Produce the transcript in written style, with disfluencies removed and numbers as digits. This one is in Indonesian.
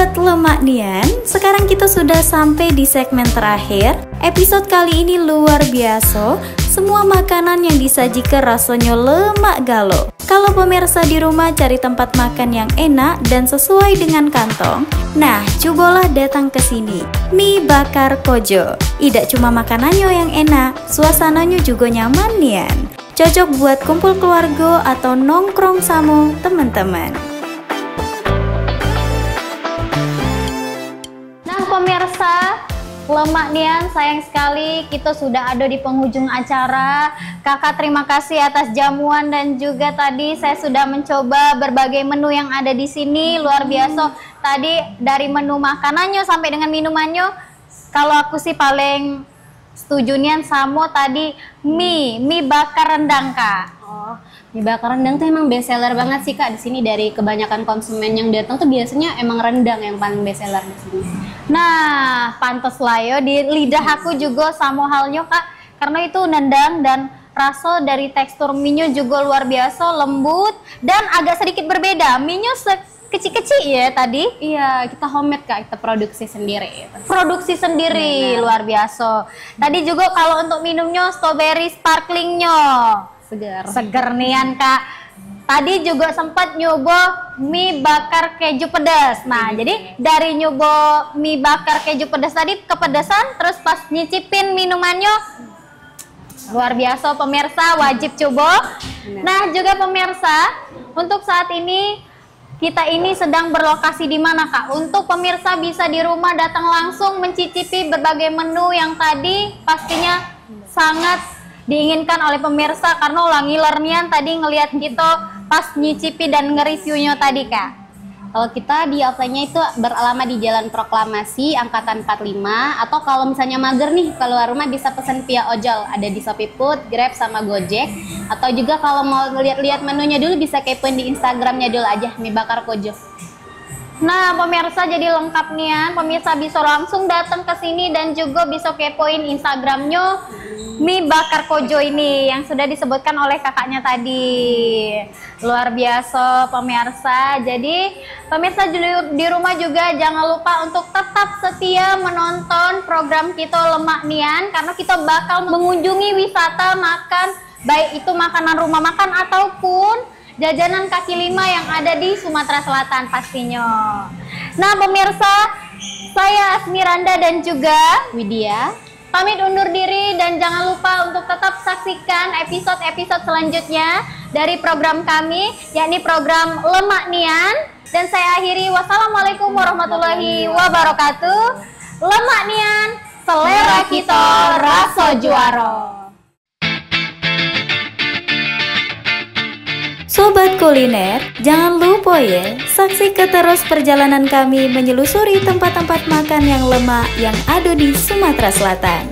Sobat Lemak Nian, sekarang kita sudah sampai di segmen terakhir. Episode kali ini luar biasa. Semua makanan yang disajikan rasanya lemak galo. Kalau pemirsa di rumah cari tempat makan yang enak dan sesuai dengan kantong, nah cobalah datang ke sini. Mie bakar Kojo. Tidak cuma makanannya yang enak, suasananya juga nyaman nian. Cocok buat kumpul keluarga atau nongkrong sama teman-teman. Pemirsa Lemak Nian, sayang sekali kita sudah ada di penghujung acara. Kakak terima kasih atas jamuan dan juga tadi saya sudah mencoba berbagai menu yang ada di sini, luar biasa. Tadi dari menu makanannya sampai dengan minumannya, kalau aku sih paling setuju Nian sama tadi mie bakar rendang Kak. Oh, mie bakar rendang tuh emang best seller banget sih Kak di sini. Dari kebanyakan konsumen yang datang tuh biasanya emang rendang yang paling best seller di sini. Nah, pantes lah ya di lidah aku juga sama halnya Kak, karena itu nendang dan rasa dari tekstur mie-nya juga luar biasa lembut dan agak sedikit berbeda. Mie-nya kecil-kecil ya tadi. Iya, kita homemade Kak, kita produksi sendiri. Produksi sendiri, luar biasa. Tadi juga kalau untuk minumnya strawberry sparklingnya seger nian Kak. Tadi juga sempat nyoba mie bakar keju pedas. Nah, jadi dari nyoba mie bakar keju pedas tadi kepedesan, terus pas nyicipin minumannya luar biasa pemirsa, wajib coba. Nah, juga pemirsa, untuk saat ini kita ini sedang berlokasi di mana Kak? Untuk pemirsa bisa di rumah datang langsung mencicipi berbagai menu yang tadi pastinya sangat diinginkan oleh pemirsa, karena ulangi lernian tadi ngelihat kita pas nyicipi dan nge-reviewnya tadi Kak. Kalau kita di offline-nya itu beralamat di Jalan Proklamasi Angkatan 45, atau kalau misalnya mager nih keluar rumah bisa pesan via ojol, ada di Shopee Food, Grab sama Gojek. Atau juga kalau mau lihat-lihat menunya dulu bisa kepoin di Instagramnya dulu aja, mie bakar Kojo. Nah pemirsa, jadi lengkap nih ya, pemirsa bisa langsung datang ke sini dan juga bisa kepoin Instagramnya mie bakar Kojo ini yang sudah disebutkan oleh kakaknya tadi. Luar biasa pemirsa. Jadi pemirsa di rumah juga jangan lupa untuk tetap setia menonton program kita Lemak Nian, karena kita bakal mengunjungi wisata makan, baik itu makanan rumah makan ataupun jajanan kaki lima yang ada di Sumatera Selatan pastinya. Nah pemirsa, saya Asmiranda dan juga Widya pamit undur diri, dan jangan lupa untuk tetap saksikan episode-episode selanjutnya dari program kami, yakni program Lemak Nian. Dan saya akhiri, wassalamualaikum warahmatullahi wabarakatuh. Lemak Nian, selera kita rasa juara. Sobat kuliner, jangan lupa ya, saksikan terus perjalanan kami menyelusuri tempat-tempat makan yang lemak yang ada di Sumatera Selatan.